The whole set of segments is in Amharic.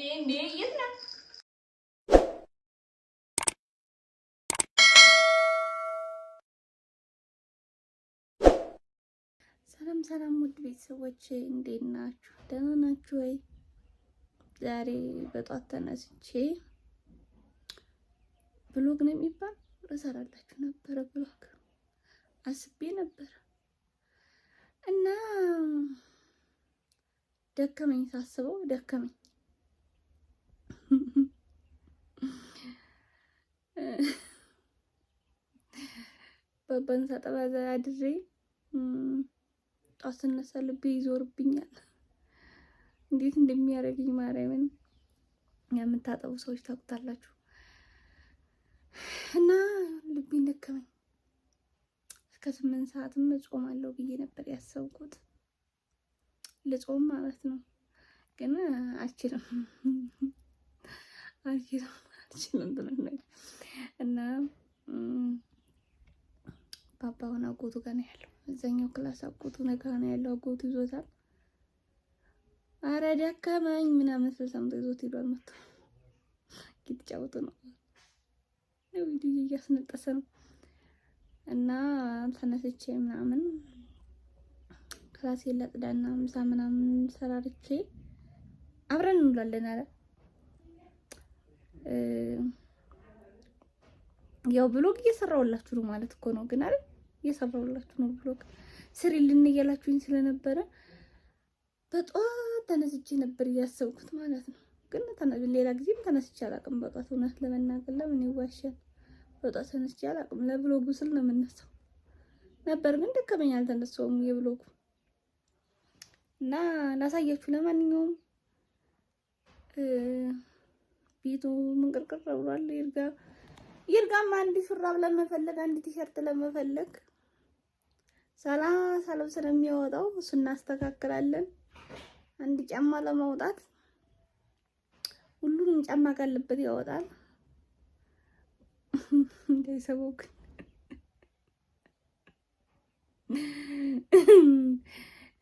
የት ነው? ሰላም ሰላም፣ ውድ ቤተሰቦቼ እንዴት ናችሁ? ደህና ናችሁ ወይ? ዛሬ በጧት ተነስቼ ብሎግ ነው የሚባል እሰራላችሁ ነበረ። ብሎግ አስቤ ነበር እና ደከመኝ፣ ሳስበው ደከመኝ። ባባን ሳጠባ አድሬ ጧት ስነሳ ልቤ ይዞርብኛል። እንዴት እንደሚያደርግኝ ማርያምን የምታጠቡ ሰዎች ታውቁታላችሁ። እና ልቤን ደከመኝ። እስከ 8 ሰዓትም እጾማለሁ ብዬ ነበር ያሰብኩት፣ ልጾም ማለት ነው። ግን አልችልም እና ባባውን አጎቱ ጋር ነው ያለው። እዛኛው ክላስ አጎቱ ነጋ ነው ያለው። አጎቱ ይዞታል። አረ ደከመኝ ምናምን ሰምቶ ይዞት ሄዷል። መጥቶ እየተጫወቱ ነው፣ ቪዲዮ እያስነጠሰ ነው። እና ተነስቼ ምናምን ክላስ ለጥዳና ምሳ ምናምን ሰራርቼ አብረን እንውላለን አለ። ያው ብሎግ እየሰራሁላችሁ ነው ማለት እኮ ነው። ግን አይደል እየሰራሁላችሁ ነው ብሎግ ስሪልን እያላችሁኝ ስለነበረ በጧት ተነስቼ ነበር እያሰብኩት ማለት ነው። ግን ሌላ ጊዜም ተነስቼ አላውቅም በጧት፣ እውነት ለመናገር ለምን ይዋሻል? በጧት ተነስቼ አላውቅም። ለብሎጉ ስል ነው የምነሳው ነበር፣ ግን ደከመኝ አልተነሳሁም የብሎጉ እና ላሳያችሁ። ለማንኛውም ቤቱ ምንቅርቅር ብሏል። ይርጋም አንድ ሹራብ ለመፈለግ አንድ ቲሸርት ለመፈለግ 30 ልብስ ነው የሚያወጣው። እሱ እናስተካክላለን። አንድ ጫማ ለማውጣት ሁሉንም ጫማ ካለበት ያወጣል። እንዳይሰበው ግን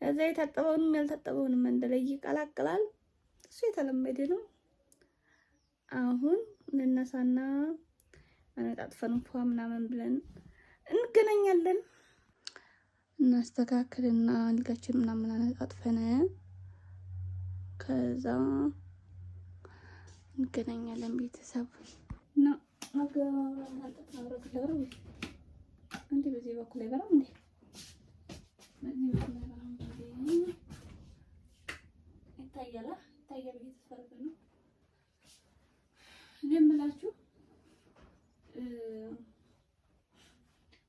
እዛ የታጠበውንም ያልታጠበውንም አንድ ላይ ይቀላቅላል። እሱ የተለመደ ነው። አሁን እንነሳና አነጣጥፈን እንኳን ምናምን ብለን እንገናኛለን። እናስተካክልና አልጋችን ምናምን አነጣጥፈን ከዛ እንገናኛለን። ቤተሰብ እና እንዴ በዚህ በኩል አይበራም እንዴ? ይታያል እየተፈረገ ነው። እኔ የምላችሁ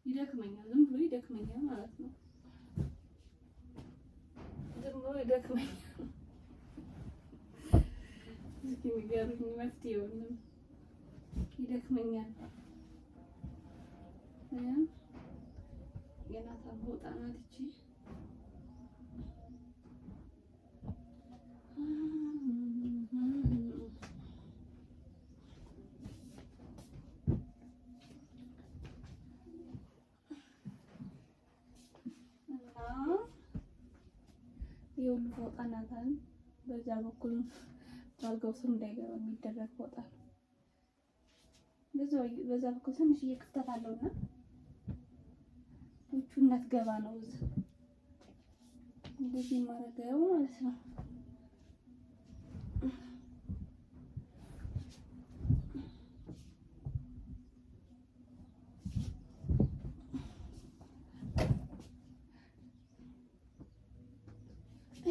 ይደክመኛል፣ ዝም ብሎ ይደክመኛል ማለት ነው። ዝም ብሎ ይደክመኛል። እስኪ ንገሩኝ መፍትሄውን። ይደክመኛል። የናታን ቦታ ናት እቺ። የሁሉ ፎጣ ናታን በዛ በኩል ባልጋው ስር እንዳይገባ የሚደረግ ፎጣ በዛ በኩል ትንሽዬ ክፍተት አለውና እቹ እንዳትገባ ነው እንደዚህ ማረገው ማለት ነው።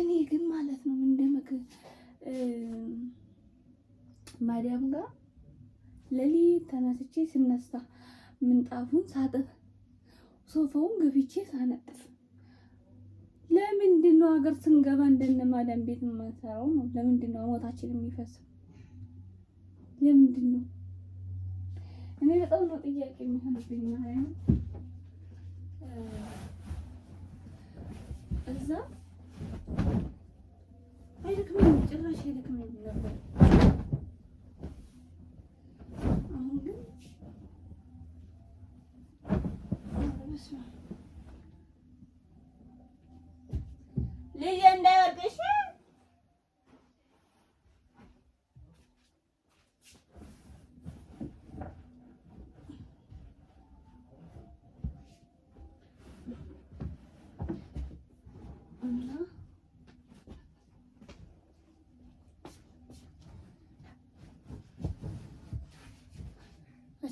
እኔ ግን ማለት ነው ማዳም ጋር ለሊት ተነስቼ ስነሳ ምንጣፉን ሳጥፍ ሶፋውን ገብቼ ሳነጥፍ ለምንድን ነው ሀገር ስንገባ እንደነ ማዳም ቤት የማንሰራው ነው? ለምንድን ነው ሞታችን የሚፈሰው? ለምንድን ነው? እኔ በጣም ነው ጥያቄ የሚሆንብኝ ማለት ነው። እዛ አይደክመኝም፣ ጭራሽ አይደክመኝም ነበር። አሁን ግን ልጅ እንዳይወድቅሽ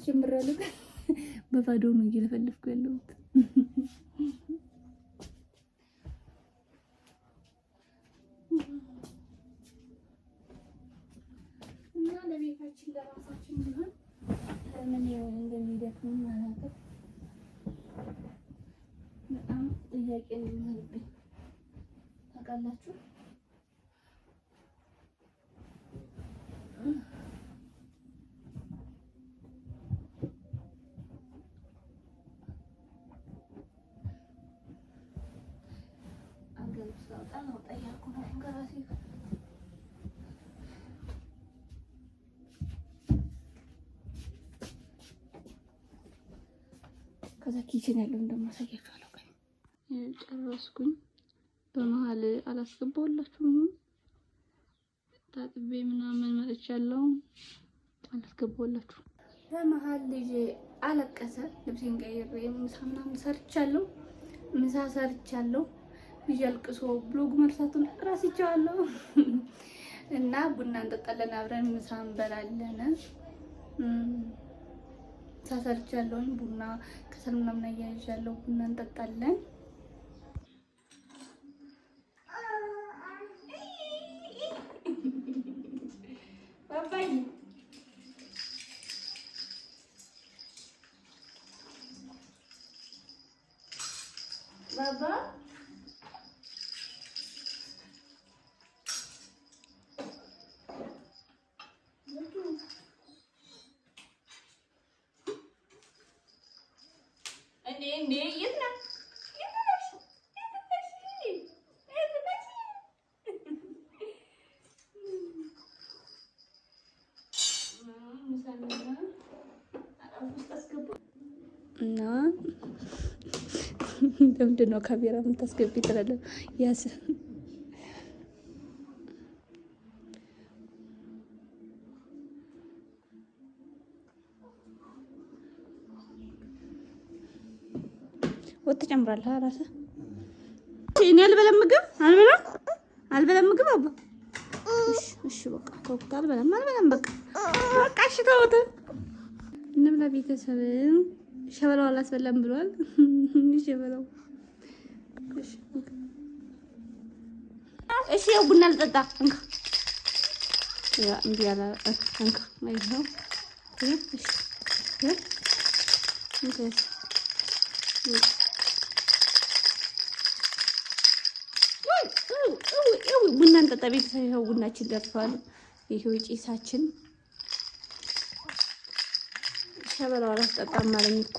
ጀምራለሁ። በባዶ ነው እየለፈለፍኩ ያለሁት። እና ለቤታችን ለራሳችን ቢሆን ምን እንደሚደክም አላውቅም። በጣም ጥያቄ ነው የሚሆንብኝ ታውቃላችሁ። ከዛ ኪችን ያለው እንደማሳያችኋለሁ። ጨረስኩኝ። በመሀል አላስገባሁላችሁም። ታጥቤ ምናምን መጥቻለሁ። አላስገባሁላችሁም። በመሀል ልጄ አለቀሰ። ልብሴን ቀይሬ ምሳ ምናምን ሰርቻለሁ። ምሳ ሰርቻለሁ። ልጅ አልቅሶ ብሎግ መርሳቱን እረስቸዋለሁ። እና ቡና እንጠጣለን፣ አብረን ምሳ እንበላለን። ምሳ ሰርቻለሁ። ቡና ከሰል ምናምን አያይዣለሁ። ቡና እንጠጣለን። ባባይ ባባ እና ለምንድን ነው ካሜራ የምታስገቢ ትላለህ? ያስ ወጥ ጨምራለህ እራስህ። እኔ አልበላም ምግብ አልበላም ምግብ አባ። እሺ በቃ ተውኩት። አልበላም በቃ እሺ ተውት። እንብላ ቤተሰብ። ሸበላው አላስበላም ብሏል። ሸበላው እሺ ያው ቡና ልጠጣ። እንካ ያ እንዴ ያላ እንካ ማይዘው እሺ ቡና እንጠጣ ቤተሰብ። ይኸው ቡናችን ደርሷል። ይሄው ጭሳችን ሸበላው አላስጠጣም አለኝ እኮ